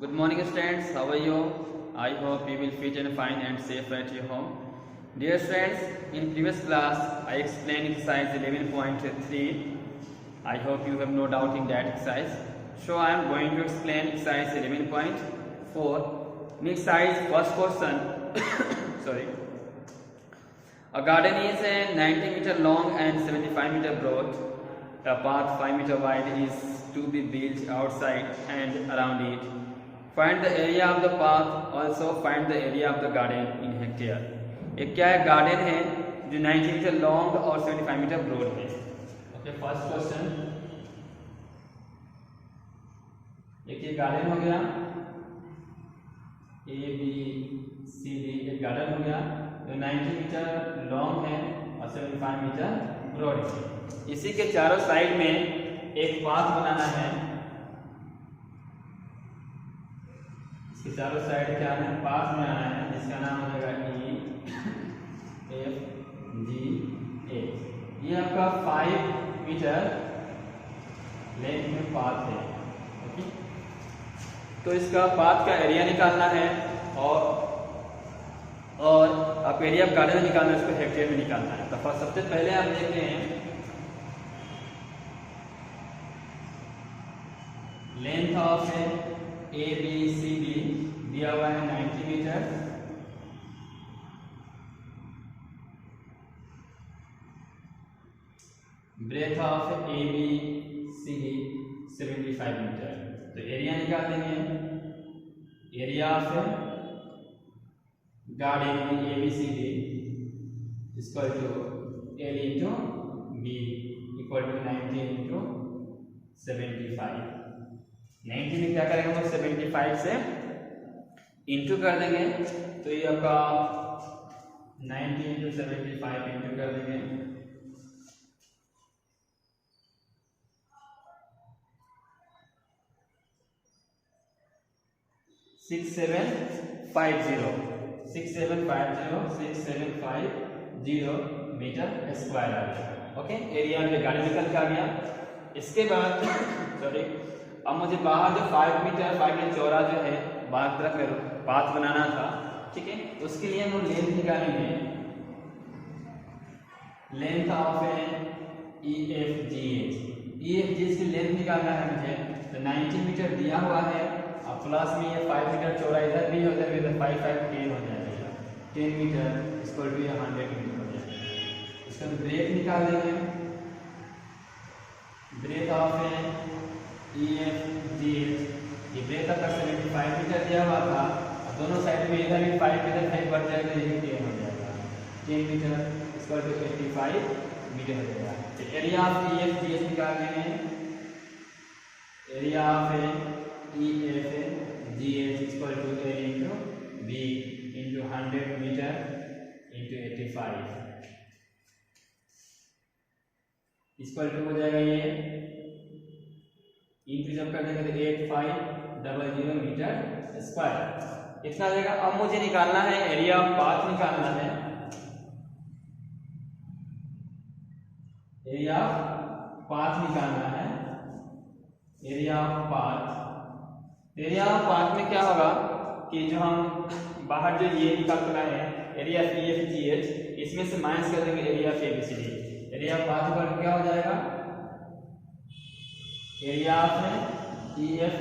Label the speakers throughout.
Speaker 1: Good morning students, how are you? I hope you will fit and fine and safe at your home. Dear students, in previous class I explained exercise 11.3. I hope you have no doubt in that exercise. So I am going to explain exercise 11.4. In exercise first question, sorry. A garden is 90 meter long and 75 meter broad. A path 5 meter wide is to be built outside and around it. Find the area of the path, also find the area of the garden in hectare. एक क्या है, garden है जो 90 metre long और 75 metre broad है. Okay, first question, एक ये garden हो गया, ए बी सी डी, एक गार्डन हो गया जो 90 मीटर लॉन्ग है और 75 मीटर ब्रॉड है. इसी के चारों साइड में एक पाथ बनाना है. इसके चारों साइड क्या है, पाथ बनाना है जिसका नाम हो जाएगा ई एफ जी ए. ये आपका 5 मीटर लेंथ में पाथ है. ओके, तो इसका पाथ का एरिया निकालना है और आप एरिया ऑफ गार्डन निकालना है, उसको हेक्टेयर में निकालना है. तो सबसे पहले आप देखते हैं length of A B C D दिया हुआ है 90 metre. Breadth of A B C D 75 metre. तो एरिया निकाल देंगे. Area of garden A B C D equal to L into B equal to 90 into 75. 90 में क्या करेंगे हम 75 से इंटू कर देंगे. तो ये आपका 90 इंटू 75 इंटू कर देंगे. Six seven five zero metre square आ गया. ओके, एरिया में गाड़ी निकल के आ गया. इसके बाद सॉरी, अब मुझे बाहर जो 5 मीटर चौड़ा जो है बाहर तरफ में पाथ बनाना था. ठीक है, उसके लिए हम लेंथ निकालेंगे. लेंथ ऑफ ई एफ जी की लेंथ निकालना है मुझे. तो 90 मीटर दिया हुआ है और प्लस में ये 5 मीटर चौड़ा इधर भी हो जाएगा, इधर 5 5 10 हो जाएगा. 10 मीटर इक्वल टू 100 मीटर हो जाएगा. इसका ब्रेथ निकाल देंगे. Breadth of E F G H, ये ब्रेथ आपका 75 मीटर दिया हुआ था और दोनों साइड में इधर भी 5 मीटर 5 बढ़ जाएगा, ये 10 हो जाएगा. 10 मीटर इक्वल टू 85 मीटर हो जाएगा. तो area of E F G H निकाल देंगे. Area of E F G H equal to A into B into 100 metre into 85 equal to हो जाएगा. ये इंटू जब कर देंगे तो 8500 मीटर स्क्वायर इतना आ जाएगा. अब मुझे निकालना है एरिया ऑफ पाथ निकालना है. एरिया ऑफ पाथ निकालना है. एरिया ऑफ पाथ में क्या होगा कि जो हम बाहर जो ये निकाल कर आए हैं area of E F G H, इसमें से माइनस कर देंगे area of A B C D. Area of path पर क्या हो जाएगा, area of E F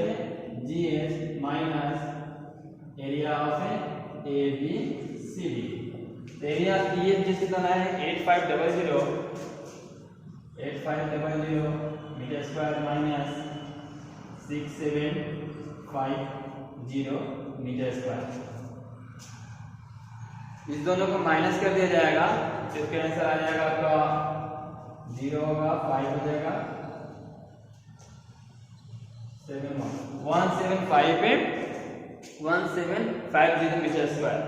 Speaker 1: G H minus area of A B C D. Area of E F जिससे कितना है 8500 metre square minus 6750 metre square. इस दोनों को माइनस कर दिया जाएगा तो इसका आंसर आ जाएगा आपका 0 होगा, 5 हो जाएगा 1750 मीटर स्क्वायर.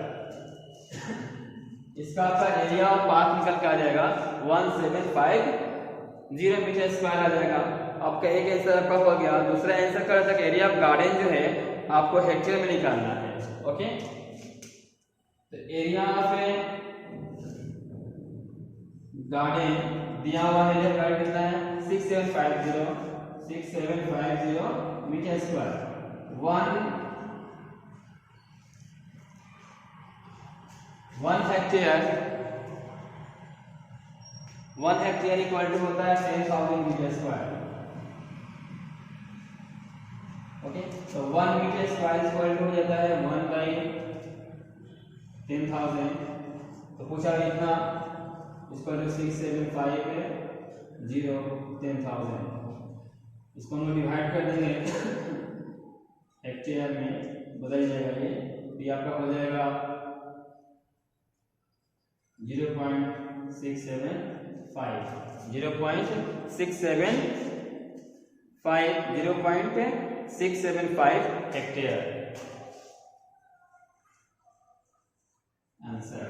Speaker 1: इसका आपका एरिया और पाथ निकल के आ जाएगा 1750 मीटर स्क्वायर आ जाएगा. आपका एक आंसर आपका हो गया. दूसरा आंसर कर सकते एरिया ऑफ गार्डन जो है आपको हेक्टेयर में निकालना है. ओके, तो एरिया ऑफ गार्डन दिया हुआ है, गार्डन कितना है 6750 metre square. 1 1 hectare equal to होता है 10,000 मीटर स्क्वायर। ओके, तो 1 मीटर स्क्वायर इक्वल टू हो जाता है 1/10,000। तो पूछा इतना इक्वल टू 675 इसको हम लोग डिवाइड कर देंगे हेक्टेयर में, बदल जाएगा ये, तो ये आपका हो जाएगा 0.675 हेक्टेयर आंसर।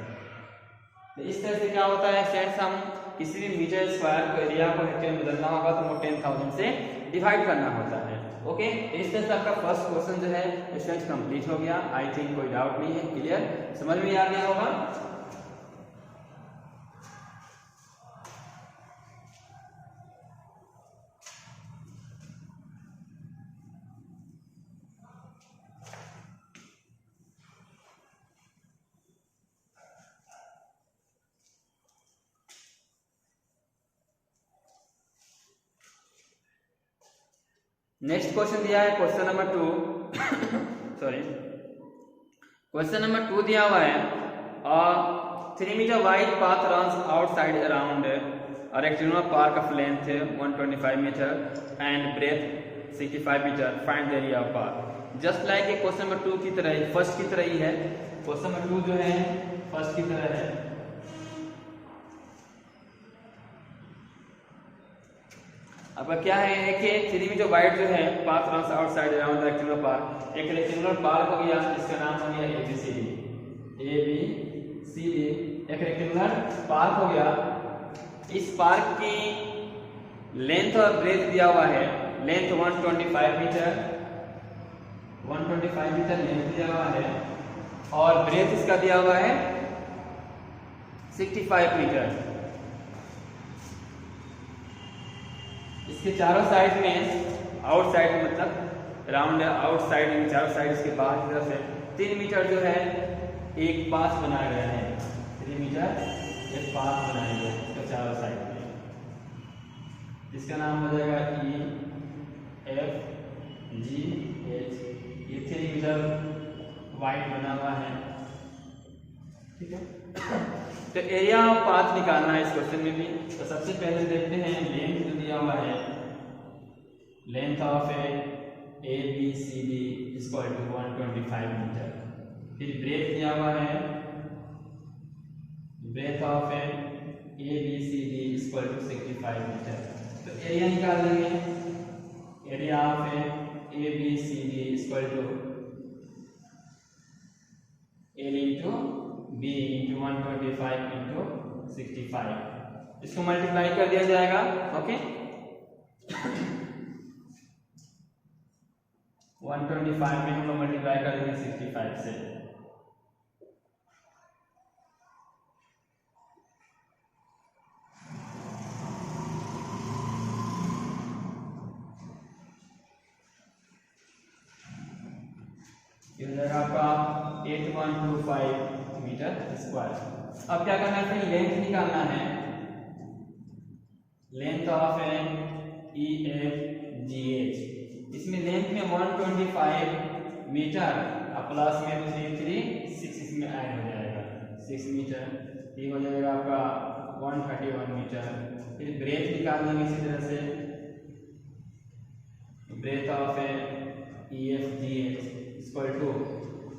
Speaker 1: तो इस तरह से क्या होता है फ्रेंड्स, हम किसी भी मीटर स्क्वायर को एरिया को हेक्टेयर में बदलना होगा तो वो 10,000 से डिवाइड करना होता है। ओके, इस तरह से आपका फर्स्ट क्वेश्चन जो है स्टूडेंट्स कंप्लीट हो गया। आई थिंक कोई डाउट नहीं है, क्लियर, समझ में आ गया होगा। नेक्स्ट क्वेश्चन दिया है question number 2 sorry question number 2 दिया हुआ है 3 metre wide path runs outside around rectangular park of length 125 metre and breadth 65 metre, find the area of park. Just like ये क्वेश्चन नंबर 2 की तरह, फर्स्ट की तरह ही है। क्वेश्चन नंबर 2 जो है फर्स्ट की तरह है। आपका क्या है कि 3 मीटर वाइड जो है path runs outside around rectangular park, एक रेक्टेंगुलर पार्क हो गया जिसका नाम हो गया ABCD, एक रेक्टेंगुलर पार्क हो गया। इस पार्क की लेंथ और ब्रेथ दिया हुआ है, लेंथ 125 मीटर लेंथ दिया हुआ है और ब्रेथ इसका दिया हुआ है 65 मीटर। इसके चारों साइड में, आउटसाइड मतलब राउंड आउटसाइड में चारों साइड इसके बाहर की तरफ से 3 मीटर जो है एक पाथ बनाया गया है। 3 मीटर एक पाथ बनाया गया है इसके चारों साइड में, जिसका नाम हो जाएगा EFGH। ये 3 मीटर वाइड बना हुआ है, ठीक है। तो एरिया ऑफ पाथ निकालना है इस क्वेश्चन में भी। तो सबसे पहले देखते हैं लेंथ जो दिया हुआ है, length of ABCD equal to 125 metre. फिर ब्रेथ दिया हुआ है, breadth of ABCD equal to 65 metre. तो एरिया निकाल लेंगे, area of ABCD equal to L into B into 125 into 65, इसको मल्टीप्लाई कर दिया जाएगा। ओके, 125 में हम लोग मल्टीप्लाई कर देंगे 65 से। ये हो जाएगा आपका 8125 मीटर स्क्वायर। अब क्या करना है, फिर लेंथ निकालना है, लेंथ ऑफ EFGH। इसमें लेंथ में 125 मीटर प्लस में 3 6 इसमें ऐड हो जाएगा 6 मीटर, ये हो जाएगा आपका 131 मीटर। फिर ब्रेथ निकाल देंगे इसी तरह से, breadth of EFGH equal to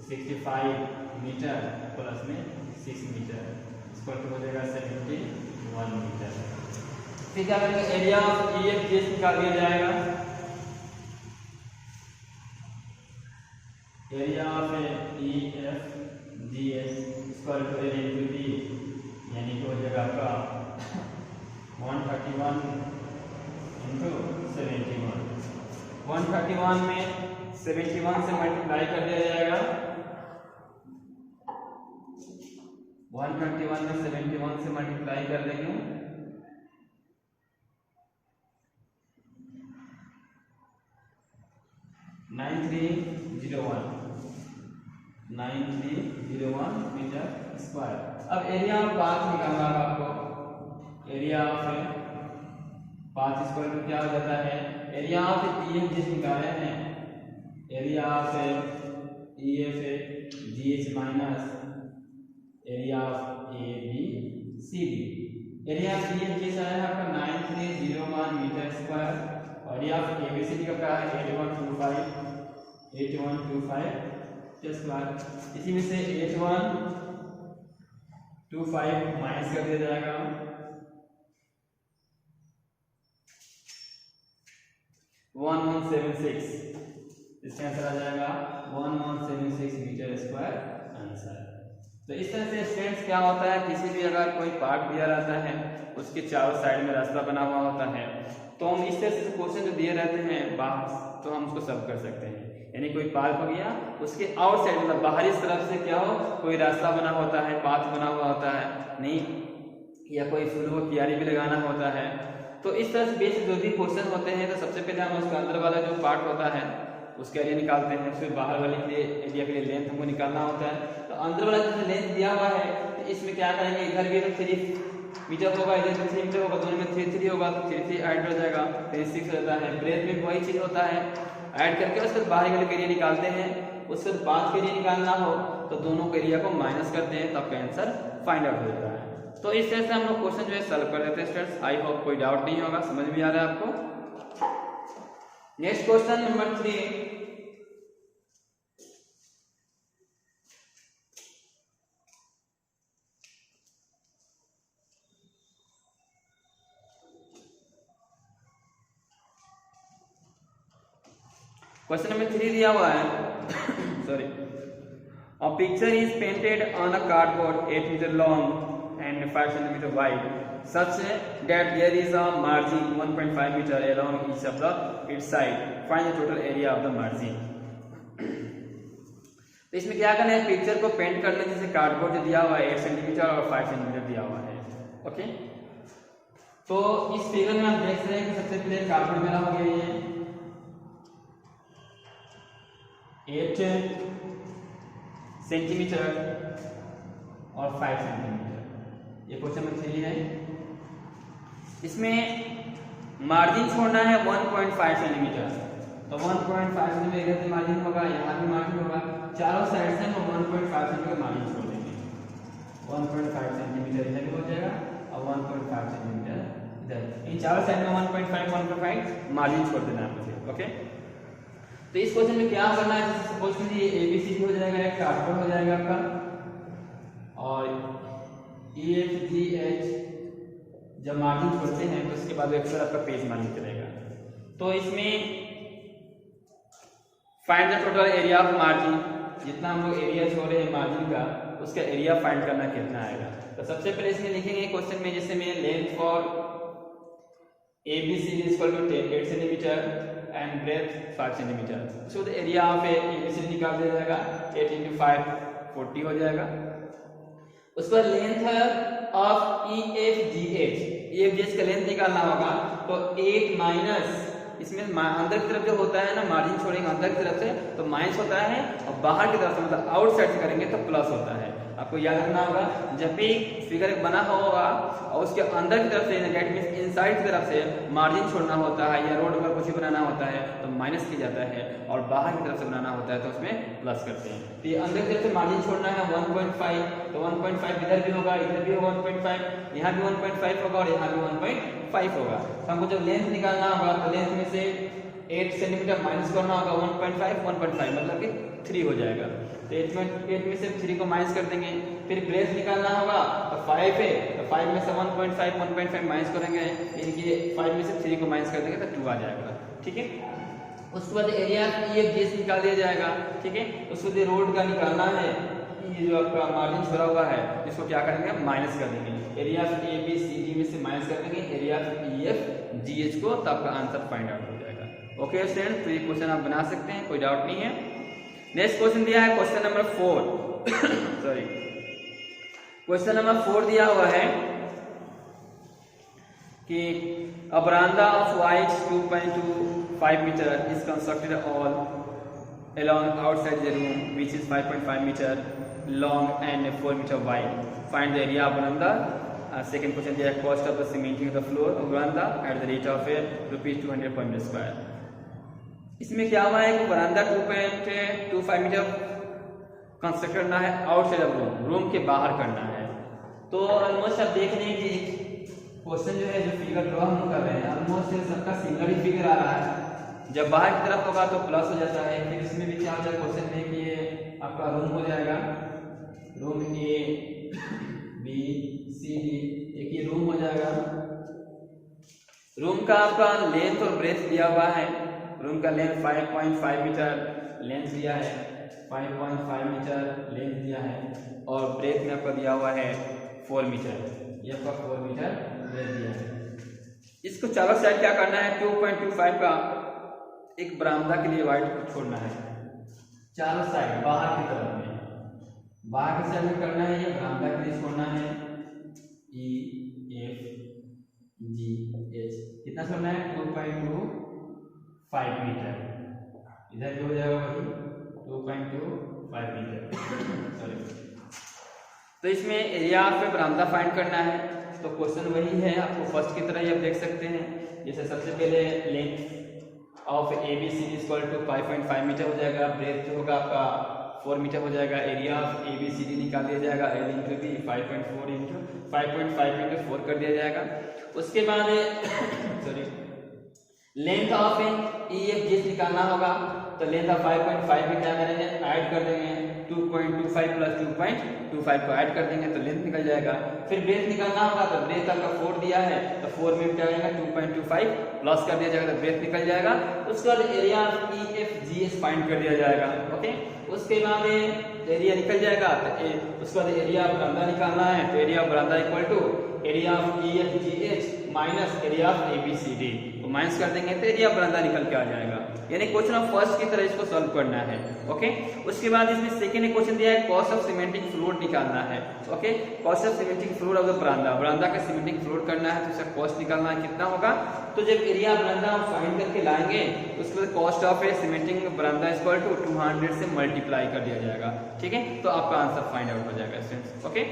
Speaker 1: 65 metre plus में 6 मीटर इक्वल टू हो जाएगा 71 मीटर। फिर क्या करेंगे, एरिया ऑफ EFGH निकाल दिया जाएगा, area of EFGH equal to L into B, यानी कि हो जाएगा आपका 131 इंटू 71। 131 में 71 से मल्टीप्लाई कर दिया जाएगा, 121 में 71 से मल्टीप्लाई कर देंगे, 9301 9301 मीटर स्क्वायर। अब एरिया ऑफ पाथ निकालना होगा आपको। एरिया ऑफ पाथ स्क्वायर में क्या हो जाता है, एरिया ऑफ EF जिस निकाले हैं, area of EF GH minus area of ABCD। Area of EF जिस है आपका 9301 मीटर स्क्वायर और एरिया ऑफ ABCD का क्या है 8125 स्क्वायर। इसी में से 8125 माइनस कर दिया जाएगा, 1176, इसका आंसर आ जाएगा 1176 मीटर स्क्वायर आंसर। तो इस तरह से स्टूडेंट्स क्या होता है, किसी भी अगर कोई पार्ट दिया रहता है उसके चारों साइड में रास्ता बना हुआ होता है, तो हम इस तरह से क्वेश्चन जो दिए रहते हैं बाहर, तो हम उसको सॉल्व कर सकते हैं। यानी कोई पार्क हो गया, उसके आउटसाइड मतलब बाहरी तरफ से क्या हो, कोई रास्ता बना होता है, पाथ बना हुआ होता है, नहीं या कोई फूल को क्यारी भी लगाना होता है। तो इस तरह से बेसिक जो भी क्वेश्चन होते हैं, तो सबसे पहले हम उसका अंदर वाला जो पार्ट होता है उसका एरिया निकालते हैं, फिर बाहर वाले के लिए एरिया के लिए लेंथ हमको निकालना होता है। तो अंदर वाला जैसे लेंथ दिया हुआ है, तो इसमें क्या करेंगे, इधर भी 3 मीटर होगा, इधर भी 3 मीटर होगा, दोनों में 3 होगा, तो 3 ऐड हो जाएगा, फिर 6 हो जाता है। ब्रेथ में वही चीज होता है, ऐड करके उसके बाद बाहर वाले एरिया निकालते हैं। उसके बाद पाथ के एरिया निकालना हो तो दोनों के एरिया को माइनस करते हैं, तो आपका आंसर फाइंड आउट हो जाता है। तो इस तरह से हम लोग क्वेश्चन जो है सॉल्व कर देते हैं स्टूडेंट्स। आई होप कोई डाउट नहीं होगा, समझ में आ रहा है आपको। Next question number 3। Question number 3 दिया हुआ है sorry, a picture is painted on a cardboard 8 meter long and 5 centimeter wide such that there is a margin 1.5 meter along each of its side. Find the total area of the margin. तो इसमें क्या करना है, picture को paint करना, जैसे cardboard जो दिया हुआ है 8 सेंटीमीटर और 5 सेंटीमीटर दिया हुआ है। ओके, तो इस फिगर में आप देख रहे हैं कि सबसे पहले कार्डबोर्ड मेरा हो गया ये 8 सेंटीमीटर और 5 सेंटीमीटर। ये क्वेश्चन नंबर 3 है। इसमें मार्जिन छोड़ना है 1.5 सेंटीमीटर, तो 1.5 सेंटीमीटर इधर भी मार्जिन होगा, यहाँ भी मार्जिन होगा, चारों साइड से हम 1.5 सेंटीमीटर मार्जिन छोड़ देंगे। 1.5 सेंटीमीटर इधर भी हो जाएगा और 1.5 सेंटीमीटर इधर, इन चारों साइड में 1.5 मार्जिन छोड़ देना है मुझे। ओके, तो इस क्वेश्चन में क्या करना है, जैसे सपोज कीजिए ABCD हो जाएगा, एक कार्डबोर्ड हो जाएगा आपका, और EFGH जब मार्जिन छोड़ते हैं तो उसके बाद अक्सर आपका पेज मार्जिन चलेगा। तो इसमें find the total area of margin, जितना हम लोग एरिया छोड़े हैं मार्जिन का, उसका एरिया फाइंड करना कितना आएगा। तो सबसे पहले इसमें लिखेंगे क्वेश्चन में, जैसे में length for ABCD is equal to 8 centimetre and breadth 5 centimetre. So the area of ABCD निकाल दिया जाएगा, 8 × 5 40 हो जाएगा। उसके बाद लेंथ ऑफ EFGH का लेंथ निकालना होगा, तो 8 माइनस, इसमें अंदर की तरफ जो होता है ना, मार्जिन छोड़ेंगे अंदर की तरफ से तो माइनस होता है, और बाहर की तरफ से मतलब आउटसाइड से करेंगे तो प्लस होता है। आपको याद रखना होगा, जब भी फिगर बना होगा और उसके अंदर की तरफ से दैट मींस इनसाइड की तरफ से मार्जिन छोड़ना होता है, या रोड पर कुछ बनाना होता है तो माइनस किया जाता है, और बाहर की तरफ से बनाना होता है तो उसमें प्लस करते हैं। तो ये अंदर की तरफ से मार्जिन छोड़ना है 1.5, तो 1.5 इधर भी होगा, इधर भी होगा 1.5, यहाँ भी 1.5 होगा और यहाँ भी 1.5 होगा। तो हमको जब लेंथ निकालना होगा तो लेंथ में से 8 सेंटीमीटर माइनस करना होगा 1.5 मतलब कि 3 हो जाएगा। तो 8 में से 3 को माइनस कर देंगे। फिर ब्रेथ निकालना होगा, तो 5 है, तो 5 में से 1.5 माइनस करेंगे, यानी कि 5 में से 3 को माइनस कर देंगे तो 2 आ जाएगा। ठीक है, उसके बाद एरिया EFGH निकाल दिया जाएगा। ठीक है, उसके बाद रोड का निकालना है, ये जो आपका मार्जिन छोड़ा हुआ है इसको क्या करेंगे, माइनस कर देंगे। एरिया ABCD में से माइनस कर देंगे एरिया EFGH को, तो आपका आंसर फाइंड आउट हो जाएगा। ओके स्टूडेंट, तो ये क्वेश्चन आप बना सकते हैं, कोई डाउट नहीं है। नेक्स्ट क्वेश्चन दिया है question number 4 sorry, question number 4 दिया हुआ है कि a veranda of height 2.25 meter is constructed all along outside the room which is 5.5 meter long and 4 meter wide. Find the area of veranda. Second question दिया है cost of the cementing of the floor of veranda at the rate of ₹200 per meter square. इसमें क्या हुआ है कि वरांदा 2.25 metre construct करना है outside of room, room के बाहर करना है। तो ऑलमोस्ट आप देख रहे हैं कि क्वेश्चन जो है जो फिगर ड्रॉ हम कर रहे हैं ऑलमोस्ट सबका सिंगल ही फिगर आ रहा है। जब बाहर की तरफ होगा तो प्लस हो जाता है, फिर इसमें भी क्या हो जाएगा क्वेश्चन में कि ये आपका रूम हो जाएगा, room A B C D, एक ये रूम हो जाएगा। रूम का आपका लेंथ और ब्रेथ दिया हुआ है, रूम का लेंथ 5.5 मीटर लेंथ दिया है, 5.5 मीटर लेंथ दिया है और ब्रेथ में आपका दिया हुआ है 4 मीटर, ये आपका 4 मीटर ब्रेथ दिया है। इसको चारों साइड क्या करना है 2.25 का एक बरामदा के लिए वाइड छोड़ना है, चारों साइड बाहर की तरफ में, बाहर की साइड में करना है, ये बरामदा के लिए छोड़ना है E F G H, कितना छोड़ना है 2.25 मीटर, इधर भी हो जाएगा वही 2.25 मीटर सॉरी। तो इसमें एरिया पे बरामदा फाइंड करना है, तो क्वेश्चन वही है आपको फर्स्ट की तरह ही आप देख सकते हैं। जैसे सबसे पहले length of A B C equal to 5.5 metre हो जाएगा, ब्रेथ जो होगा आपका 4 मीटर हो जाएगा, area of A B C D निकाल दिया जाएगा, एल इंटू बी 5.5 इंटू 4 कर दिया जाएगा। उसके बाद sorry length of E F जी निकालना होगा, तो लेंथ ऑफ 5.5 में क्या करेंगे ऐड कर देंगे 2.25 प्लस 2.25 को ऐड कर देंगे तो लेंथ निकल जाएगा। फिर ब्रेथ निकालना होगा, तो ब्रेथ आपका 4 दिया है तो 4 में क्या आएगा 2.25 प्लस कर दिया जाएगा तो ब्रेथ निकल जाएगा। उसके बाद area of E F G H find कर दिया जाएगा। ओके, उसके बाद एरिया निकल जाएगा तो उसके बाद एरिया ऑफ बरामदा निकालना है, तो एरिया ऑफ बरामदा equal to area of E F G H minus area of A B C D, तो माइनस कर देंगे तो एरिया बरामदा निकल के आ जाएगा। यानी क्वेश्चन ऑफ फर्स्ट की तरह इसको सॉल्व करना है। ओके, उसके बाद इसमें सेकेंड क्वेश्चन दिया है कॉस्ट ऑफ सीमेंटिंग फ्लोर निकालना है। Okay, cost of cementing floor of the बरामदा, बरामदा का सीमेंटिंग फ्लोर करना है तो इसका कॉस्ट निकालना है कितना होगा। तो जब एरिया बरामदा हम फाइंड करके लाएंगे उसके बाद कॉस्ट ऑफ ए सीमेंटिंग बरामदा इक्वल टू 200 से मल्टीप्लाई कर दिया जाएगा। ठीक है, तो आपका आंसर फाइंड आउट हो जाएगा स्टूडेंट्स। ओके,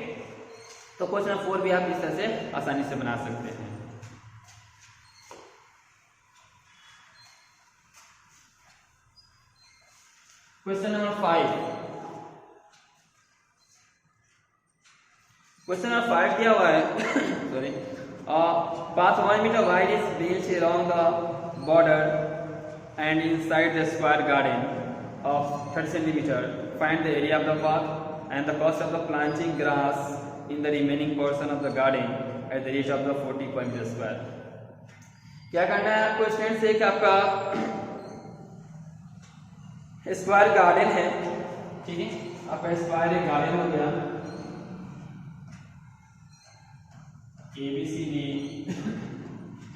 Speaker 1: तो क्वेश्चन नंबर 4 भी आप इस तरह से आसानी से बना सकते हैं। क्वेश्चन नंबर 5, क्वेश्चन नंबर 5 दिया हुआ है sorry, path 1 meter wide is built along the border and inside the square garden of 30 centimeter. Find the area of the path and the cost of the planting grass in the remaining portion of the garden at the rate of the 40 per meter square. क्या करना है आपको students, एक आपका square garden है, ठीक है, आपका स्क्वायर एक गार्डन हो गया ए बी सी डी,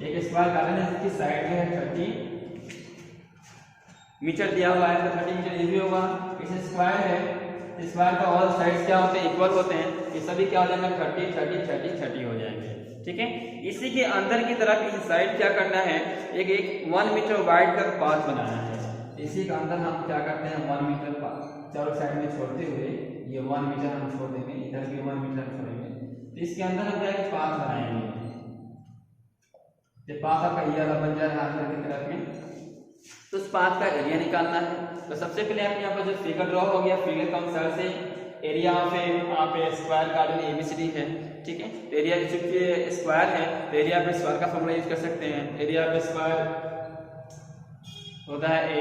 Speaker 1: एक स्क्वायर गार्डन है जिसकी साइड में है 30 मीटर दिया हुआ है, तो 30 मीटर ये भी होगा। इसे स्क्वायर है, स्क्वायर का ऑल साइड्स क्या होते हैं इक्वल होते हैं, ये सभी क्या हो जाएंगे 30 30 30 30 हो जाएंगे। ठीक है, इसी के अंदर की तरफ इनसाइड क्या करना है, एक 1 मीटर वाइड का पाथ बनाना है। इसी के अंदर हम क्या करते हैं 1 मीटर चारों साइड में छोड़ते हुए ये 1 मीटर हम छोड़ देंगे, इधर भी 1 मीटर छोड़ेंगे, तो इसके अंदर हम जाएंगे पाथ बनाएंगे। ये पाथ आपका ये वाला बन जा रहा है अंदर की तरफ में, तो उस पाथ का एरिया निकालना है। तो सबसे पहले आप यहाँ पर जो फिगर ड्रॉ हो गया, फिगर का अनुसार से area of a square garden ABCD है। ठीक है, तो एरिया चूंकि स्क्वायर है तो एरिया पे स्क्वायर का फॉर्मूला यूज कर सकते हैं। एरिया पे स्क्वायर होता है ए,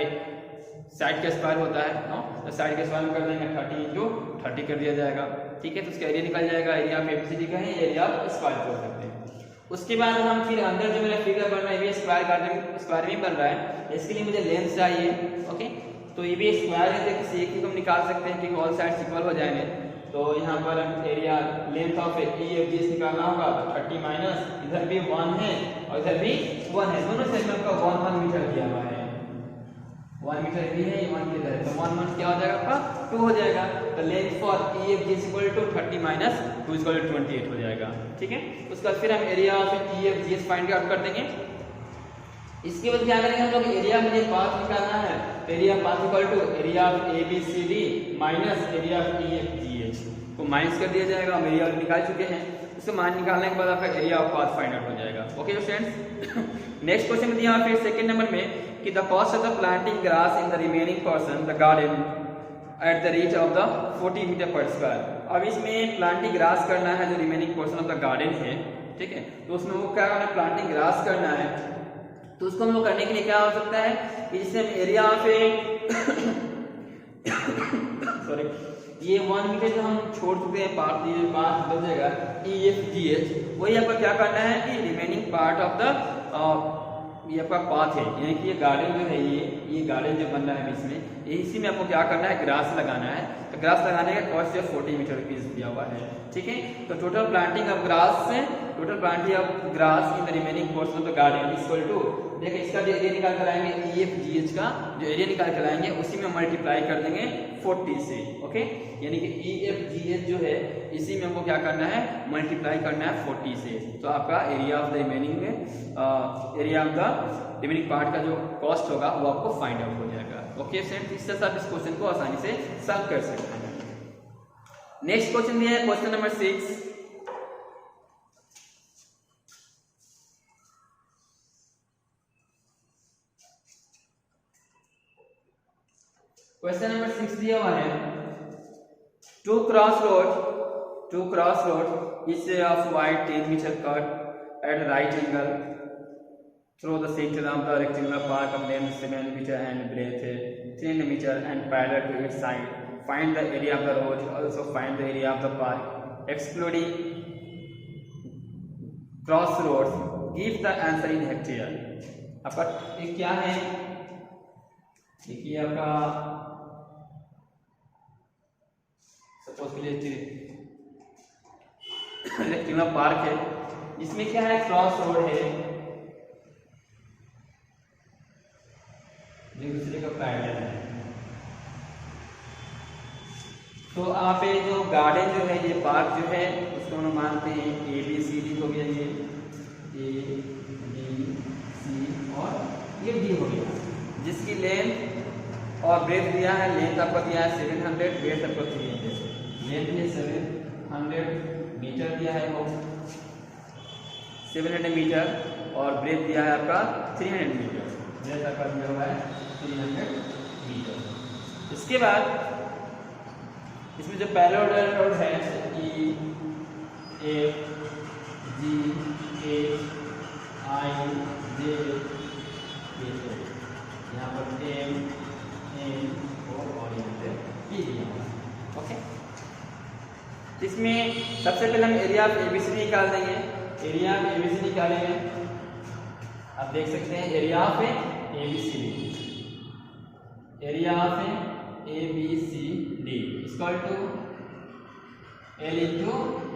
Speaker 1: साइड का स्क्वायर होता है नो, तो साइड के स्क्वायर में कर देंगे 30 इंटू 30 कर दिया जाएगा। ठीक है, तो उसका एरिया निकल जाएगा, एरिया ऑफ एबीसीडी का है, एरिया ऑफ स्क्वायर कर सकते हैं। उसके बाद हम फिर अंदर जो मेरा फिगर बन रहा है ये स्क्वायर गार्डन स्क्वायर में बन रहा है, इसके लिए मुझे लेंथ चाहिए। ओके, तो ये भी स्क्वायर है तो किसी एक ही हम निकाल सकते हैं क्योंकि ऑल साइड्स इक्वल हो जाएंगे। तो यहाँ पर area length of A F G निकालना होगा, तो 30 माइनस इधर भी 1 है और इधर भी 1 है, दोनों साइड में आपका 1 मीटर दिया हुआ है, 1 मीटर भी है, 1 की इधर है, तो 1 क्या हो जाएगा आपका 2 हो जाएगा। तो length for E F G equal to 30 minus 2 equal to 28 हो जाएगा। ठीक है, उसके बाद फिर हम area of E F G find out कर देंगे। इसके बाद क्या करेंगे हम लोग, एरिया मुझे पाथ निकालना है, area path equal to area of A B C D minus area of E F G H को माइनस कर दिया जाएगा। हम एरिया निकाल चुके हैं, उसको मान निकालने के बाद आपका area of path find out हो जाएगा। ओके स्टूडेंट्स, नेक्स्ट क्वेश्चन में दिया फिर सेकंड नंबर में कि the cost of the planting grass in the remaining portion the garden at the rate of the 40 metre per square. अब इसमें planting grass करना है जो remaining portion of the garden है, ठीक है, तो उसमें वो क्या करना है, प्लांटिंग ग्रास करना है। तो उसको हम लोग करने के लिए क्या हो सकता है कि जिससे हम एरिया ऑफ सॉरी ये 1 मीटर जो हम छोड़ चुके हैं पार्ट, ये पार्ट बदल जाएगा ई एफ जी एच, वही आपका क्या करना है कि रिमेनिंग पार्ट ऑफ द ये आपका पाथ है, यानी कि ये गार्डन जो है, ये गार्डन जो बन रहा है बीच में, ये इसी में आपको क्या करना है, ग्रास लगाना है। तो ग्रास लगाने का कॉस्ट जो 40 मीटर रुपीज दिया हुआ है, ठीक है। तो टोटल प्लांटिंग ऑफ ग्रास से total planting of grass in the remaining portion of the garden equal to, देखिए इसका जो एरिया निकाल कर आएंगे ई एफ जी एच का जो एरिया निकाल कर आएंगे उसी में मल्टीप्लाई कर देंगे 40 से। ओके, यानी कि ई एफ जी एच जो है इसी में हमको क्या करना है, मल्टीप्लाई करना है 40 से। तो आपका एरिया ऑफ द रिमेनिंग में area of the remaining part का जो कॉस्ट होगा वो आपको फाइंड आउट हो जाएगा। ओके फ्रेंड्स, इस तरह से आप इस क्वेश्चन को आसानी से सॉल्व कर सकते हैं। नेक्स्ट क्वेश्चन दिया है क्वेश्चन नंबर 6। क्वेश्चन नंबर 6 दिया हुआ है, two cross road is of wide 10 metre cut at right angle through the center of the rectangular park of length 7 meter and breadth 3 meter and parallel to its side. Find the area of the road, also find the area of the park excluding crossroads. Give the answer in hectare. आपका ये क्या है, देखिए आपका suppose के लिए rectangular park है, इसमें क्या है, क्रॉस रोड है दूसरे का पैरेलल है। तो आप ये जो गार्डन जो है, ये पार्क जो है, उसको हम मानते हैं ए बी सी डी हो गया, ये ए बी सी और ये डी हो गया, जिसकी लेंथ और ब्रेथ दिया है, लेंथ आपको दिया है 700, ब्रेथ आपको 300, लेंथ में 700 मीटर दिया है, वो 700 मीटर और ब्रेथ दिया है आपका 300 मीटर, ब्रेथ आपका दिया हुआ है 300 मीटर। इसके बाद इसमें जो पैरेलल रोड है ई एफ जी एच आई जे, यहाँ पर एम एन ओ और यहाँ पे पी दिया हुआ है। ओके, इसमें सबसे पहले हम एरिया ऑफ एबीसी निकाल देंगे। एरिया ऑफ एबीसी निकालेंगे, आप देख सकते हैं area of ABC, area of A B C D equal to L into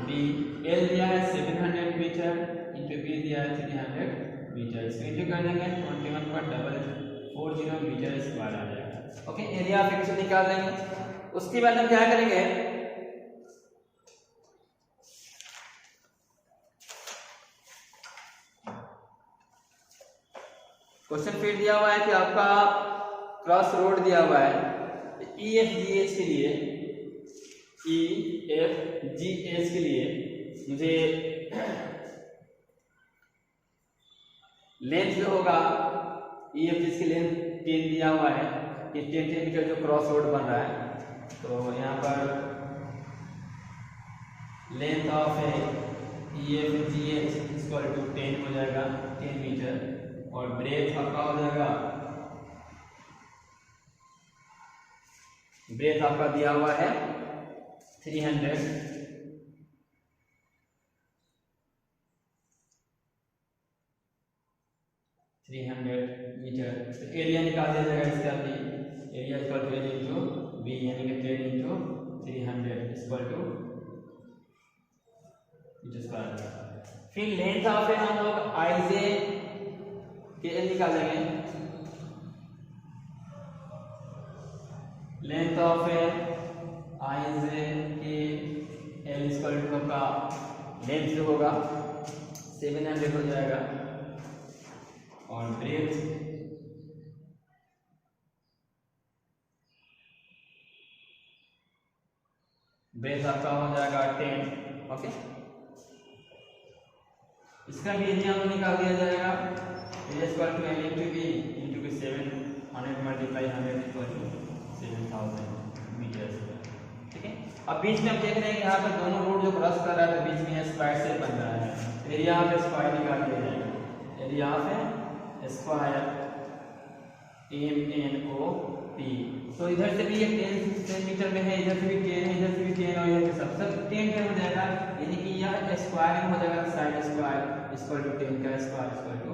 Speaker 1: B. L दिया है 700 मीटर इंटू बी दिया है 300 मीटर, इसको इंटू कर देंगे 21.440 मीटर स्क्वायर आ जाएगा। ओके, एरिया ऑफ एक्स निकाल देंगे। उसके बाद हम क्या करेंगे, क्वेश्चन फिर दिया हुआ है कि आपका क्रॉस रोड दिया हुआ है ई एफ जी एच के लिए, ई एफ जी एच के लिए मुझे लेंथ जो होगा ई एफ जी की लेंथ 10 दिया हुआ है, ये 10 मीटर जो क्रॉस रोड बन रहा है, तो यहाँ पर length of E F G H equal to 10 हो जाएगा, 10 मीटर और ब्रेथ आपका हो जाएगा, ब्रेथ आपका दिया हुआ है 300 मीटर। तो एरिया निकाल दिया जाएगा इसका भी, area equal to L into B, यानी कि 10 into 300 equal to metre square. फिर लेंथ ऑफ है हम लोग आई जे के एल निकालेंगे, लेंथ ऑफ आई जे के एल इक्वल टू आपका लेंथ जो होगा 700 हो जाएगा और ब्रेथ आपका हो जाएगा 10। ओके, इसका भी एरिया हमको निकाल दिया जाएगा। Area equal to L into B into B 700 multiply 100 equal to 7000 metre square. ठीक है, अब बीच में हम देख रहे हैं कि यहाँ पर दोनों रोड जो क्रॉस कर रहा है तो बीच में स्क्वायर से बन रहा है। एरिया ऑफ स्क्वायर निकाल दिया जाएगा। Area of square MNOP। तो इधर से भी ये 10 सेंटीमीटर में है, इधर से भी 10 है, इधर से भी 10 और इधर से सब 10 हो जाएगा, यानी कि यह स्क्वायर हो जाएगा साइन स्क्वायर इक्वल टू 10 का square equal to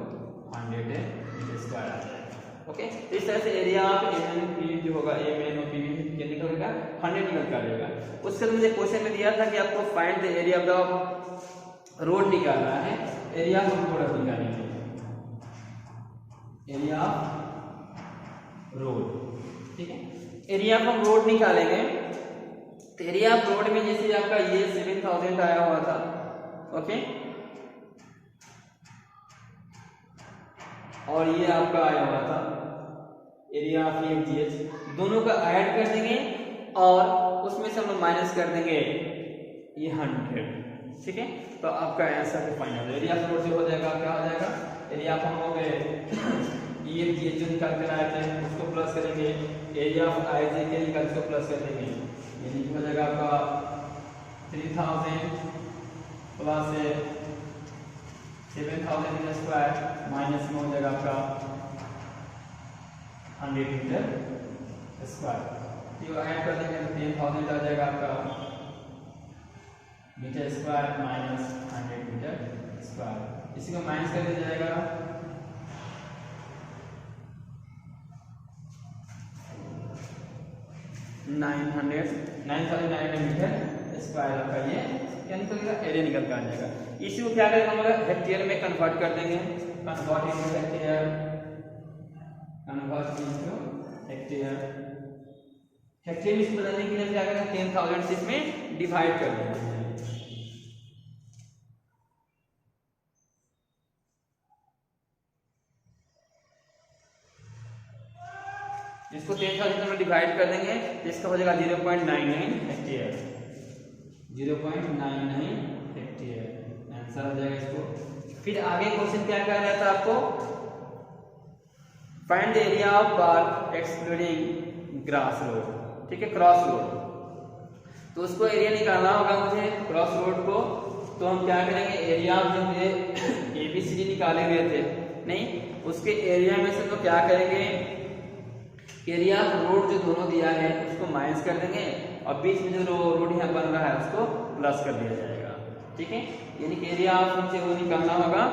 Speaker 1: 100 metre square आ जाएगा। ओके, तो इस तरह से एरिया ऑफ MNP जो होगा MNOP ये निकलेगा 100 निकल कर आएगा। उससे मुझे क्वेश्चन में दिया था कि आपको find the area of the road निकालना है। एरिया ऑफ रोड निकालेंगे, एरिया ऑफ रोड। ठीक है, एरिया ऑफ हम रोड निकालेंगे तो एरिया ऑफ रोड में जैसे आपका ये 7000 आया हुआ था। ओके, और ये आपका आया हुआ था एरिया ऑफ FGH, दोनों का ऐड कर देंगे और उसमें से हम माइनस कर देंगे ये 100। ठीक है, तो आपका आंसर तो फाइनल एरिया ऑफ रोड जो हो जाएगा क्या हो जाएगा, एरिया ऑफ हम हो गए ये जो निकाल कर आए थे उसको प्लस करेंगे, एरिया ऑफ IJ के निकाल उसको प्लस कर देंगे, यानी कि हो जाएगा आपका 3000 प्लस 7000 मीटर स्क्वायर माइनस में हो जाएगा आपका 100 मीटर स्क्वायर। तो ऐड कर देंगे तो 10,000 आ जाएगा आपका metre square minus 100 metre square. इसी को माइनस कर दिया जाएगा 9,900 मीटर स्क्वायर आपका ये क्या निकलेगा, एरिया निकल कर आ जाएगा। इसी को क्या करेंगे हम लोग हेक्टेयर में कन्वर्ट कर देंगे, convert into hectare, convert into hectare. Hectare में बदलने के लिए क्या करेंगे 10,000 से इसमें डिवाइड कर देंगे। इसको 10,000 में डिवाइड कर देंगे तो इसका हो जाएगा 0.99 हेक्टेयर, 0.99 हेक्टेयर आंसर हो जाएगा इसको। फिर आगे क्वेश्चन क्या कह रहा था आपको, find the area of park excluding grass road. ठीक है, क्रॉस रोड, तो उसको एरिया निकालना होगा मुझे क्रॉस रोड को। तो हम क्या करेंगे, एरिया जो मुझे ABCD निकाले हुए थे नहीं, उसके एरिया में से तो क्या करेंगे, एरिया ऑफ रोड जो दोनों दिया है उसको माइनस कर देंगे और बीच में जो रोड यहाँ बन रहा है उसको प्लस कर दिया जाएगा। ठीक है, यानी कि एरिया ऑफ मुझे वो निकालना होगा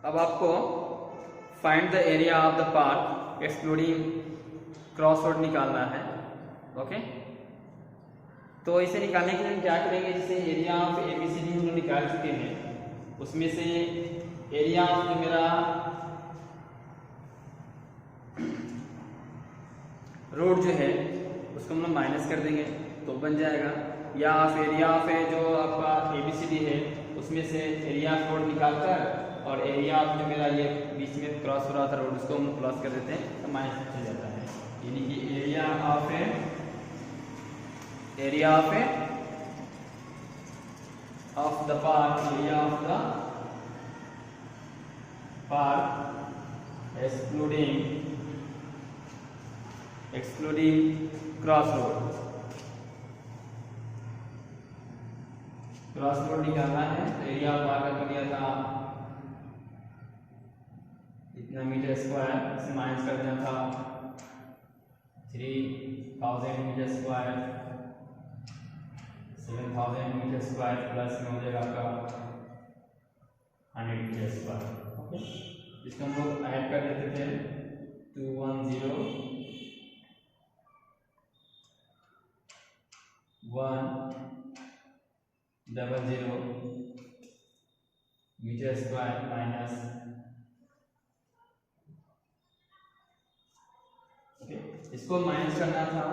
Speaker 1: अब आपको find the area of the park excluding cross road निकालना है। ओके, तो इसे निकालने के लिए हम क्या करेंगे, जैसे एरिया ऑफ ABCD हम लोग निकाल चुके हैं, उसमें से एरिया ऑफ जो मेरा रोड जो है उसको हम लोग माइनस कर देंगे तो बन जाएगा, या ऑफ एरिया ऑफ जो आपका ABCD है उसमें से एरिया ऑफ रोड निकालकर और एरिया ऑफ जो मेरा ये बीच में क्रॉस हो रहा था रोड उसको हम लोग प्लस कर देते हैं तो माइनस हो जाता है, यानी कि area of the park, area of the park excluding cross road निकालना है। तो एरिया ऑफ पार्क का दिया था इतना मीटर स्क्वायर, से माइनस कर देना था 3,000 metre square, 7,000 metre square plus में हो जाएगा आपका 100 मीटर स्क्वायर। ओके, इसको हम लोग ऐड कर देते थे 210 100 मीटर स्क्वायर माइनस। ओके, इसको माइनस करना था,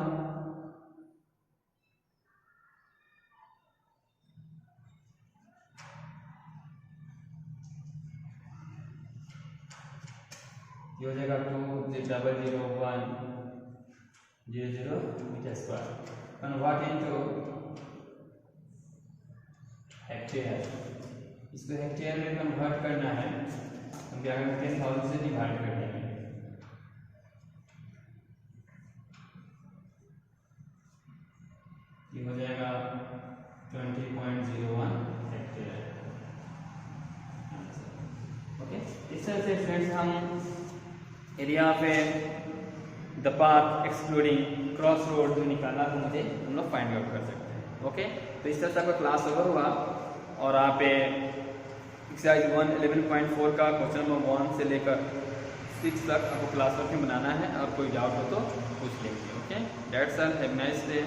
Speaker 1: ये हो जाएगा 2000100 metre square. Convert into hectare, इसको हेक्टेयर में कन्वर्ट करना है, हम क्या करते हैं 1000 से डिवाइड कर देंगे। ये हो जाएगा 20.01 हेक्टेयर। ओके, इस तरह से फ्रेंड्स हम एरिया पे the path excluding cross road जो निकाला तो मुझे हम लोग फाइंड आउट कर सकते हैं। ओके, तो इस तरह से आपका क्लास ओवर हुआ और आप एक्सरसाइज 111.4 का क्वेश्चन नंबर 1 से लेकर 6 तक आपको क्लास वर्क में बनाना है। अगर कोई डाउट हो तो पूछ लीजिए। Okay, that's all, have a nice day.